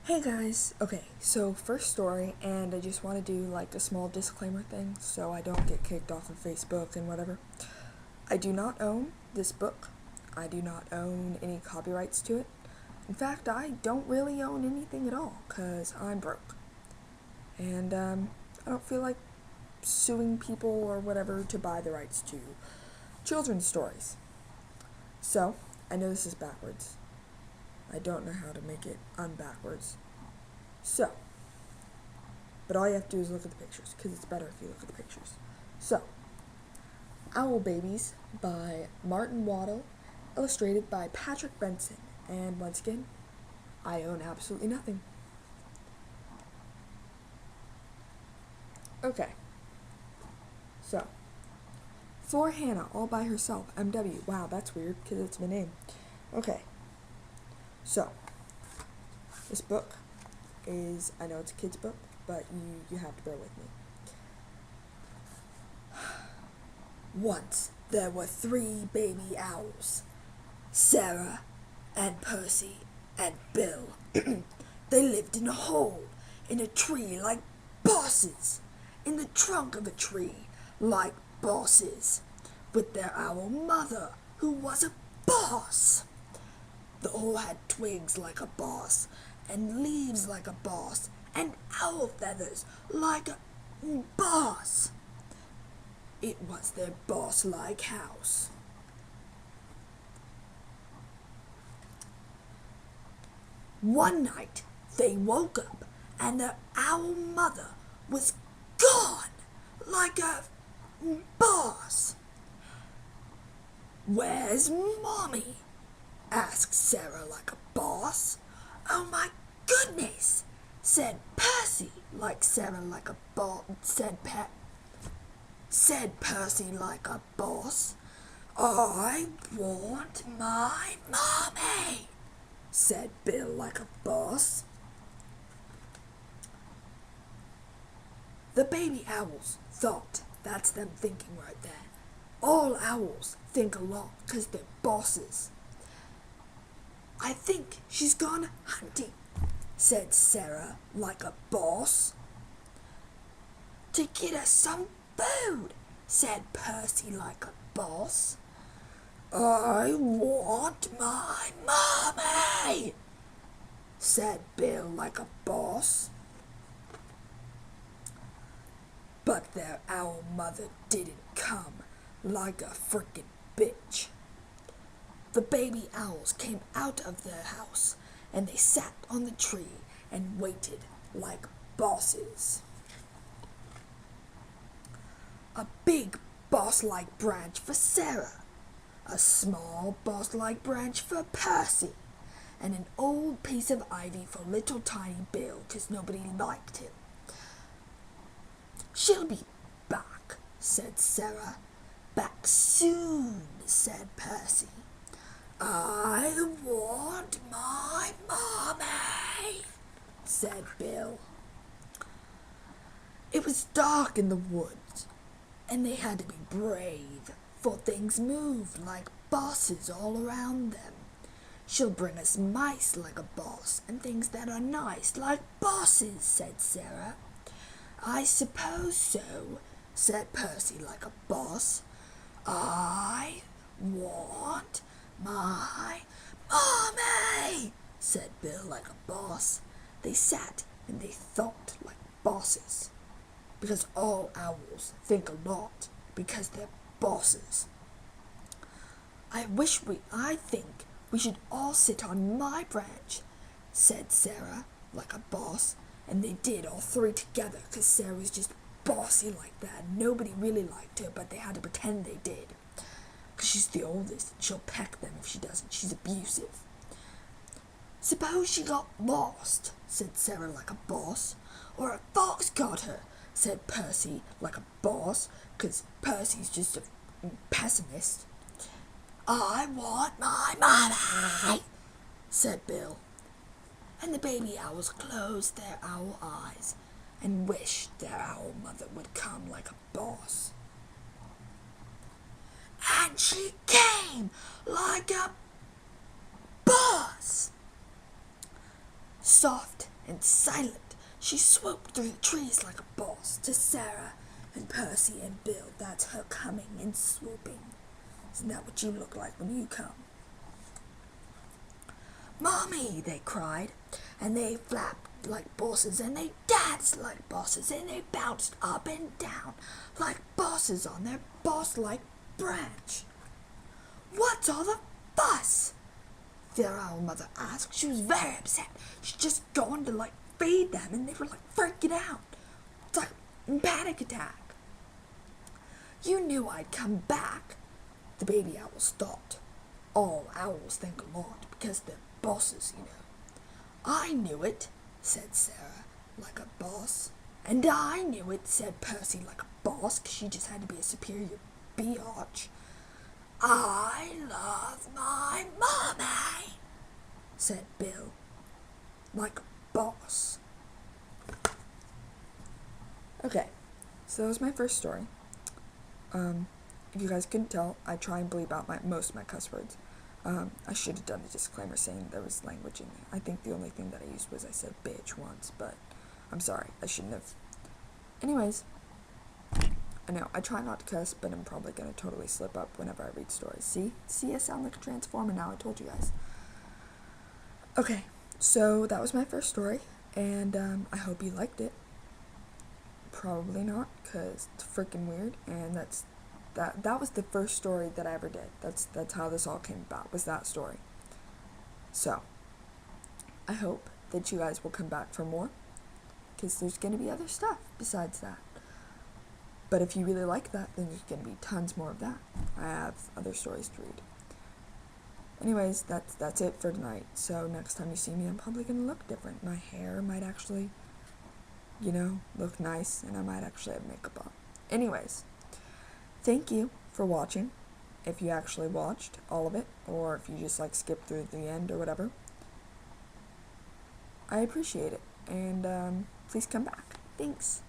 Hey guys, okay, so first story, and I just want to do like a small disclaimer thing so I don't get kicked off of Facebook and whatever. I do not own this book. I do not own any copyrights to it. In fact, I don't really own anything at all because I'm broke. And I don't feel like suing people or whatever to buy the rights to children's stories. So, I know this is backwards. I don't know how to make it unbackwards. So, but all you have to do is look at the pictures, because it's better if you look at the pictures. So, Owl Babies by Martin Waddell, illustrated by Patrick Benson, and once again, I own absolutely nothing. Okay, so, for Hannah, all by herself, MW. Wow, that's weird, because it's my name. Okay, so, this book is, I know it's a kid's book, but you have to bear with me. Once there were 3 baby owls, Sarah and Percy and Bill. They lived in a hole in a tree like bosses, in the trunk of a tree like bosses, with their owl mother, who was a boss. They all had twigs like a boss, and leaves like a boss, and owl feathers like a boss. It was their boss-like house. One night, they woke up, and their owl mother was gone like a boss. "Where's Mommy?" asked Sarah like a boss. "Oh my goodness," said Percy like Sarah like a boss, said Percy like a boss. "I want my mommy," said Bill like a boss. The baby owls thought, that's them thinking right there. All owls think a lot because they're bosses. "I think she's gone hunting," said Sarah like a boss. "To get us some food," said Percy like a boss. "I want my mommy," said Bill like a boss. But their owl mother didn't come, like a frickin' bitch. The baby owls came out of their house, and they sat on the tree and waited like bosses. A big boss-like branch for Sarah, a small boss-like branch for Percy, and an old piece of ivy for little tiny Bill, 'cause nobody liked him. "She'll be back," said Sarah. "Back soon," said Percy. "I want my mommy," said Bill. It was dark in the woods, and they had to be brave, for things moved like bosses all around them. "She'll bring us mice like a boss, and things that are nice like bosses," said Sarah. "I suppose so," said Percy like a boss. "I want my mommy," said Bill like a boss. They sat and they thought like bosses, because all owls think a lot because they're bosses. I think we should all sit on my branch," said Sarah like a boss. And they did, all 3 together, because Sarah was just bossy like that. Nobody really liked her, but they had to pretend they did. Because she's the oldest, and she'll peck them if she doesn't. She's abusive. "Suppose she got lost," said Sarah like a boss. "Or a fox got her," said Percy like a boss, because Percy's just a pessimist. "I want my mommy," said Bill. And the baby owls closed their owl eyes and wished their owl mother would come like a boss. And she came like a boss. Soft and silent, she swooped through the trees like a boss to Sarah and Percy and Bill. That's her coming and swooping. Isn't that what you look like when you come? Mommy, they cried, and they flapped like bosses, and they danced like bosses, and they bounced up and down like bosses on their boss-like branch. What's all the fuss? Their owl mother asked. She was very upset. She'd just gone to feed them, and they were freaking out. It's like a panic attack. You knew I'd come back, the baby owls thought. All owls think a lot because they're bosses, you know. I knew it, said Sarah, like a boss. And I knew it, said Percy, like a boss, because she just had to be a superior biatch. I love my mommy, said Bill, like a boss. Okay, so that was my first story. If you guys couldn't tell, I try and bleep out most of my cuss words. I should have done a disclaimer saying there was language in there. I think the only thing that I used was I said bitch once, but I'm sorry, I shouldn't have. Anyways, I know, I try not to cuss, but I'm probably going to totally slip up whenever I read stories. See, I sound like a transformer now, I told you guys. Okay, so that was my first story, and I hope you liked it. Probably not, because it's freaking weird, and that was the first story that I ever did. That's how this all came about, was that story. So, I hope that you guys will come back for more, because there's going to be other stuff besides that. But if you really like that, then there's going to be tons more of that. I have other stories to read. Anyways, that's it for tonight. So next time you see me, I'm probably going to look different. My hair might actually, look nice, and I might actually have makeup on. Anyways, thank you for watching, if you actually watched all of it, or if you just skipped through the end or whatever. I appreciate it, and please come back. Thanks.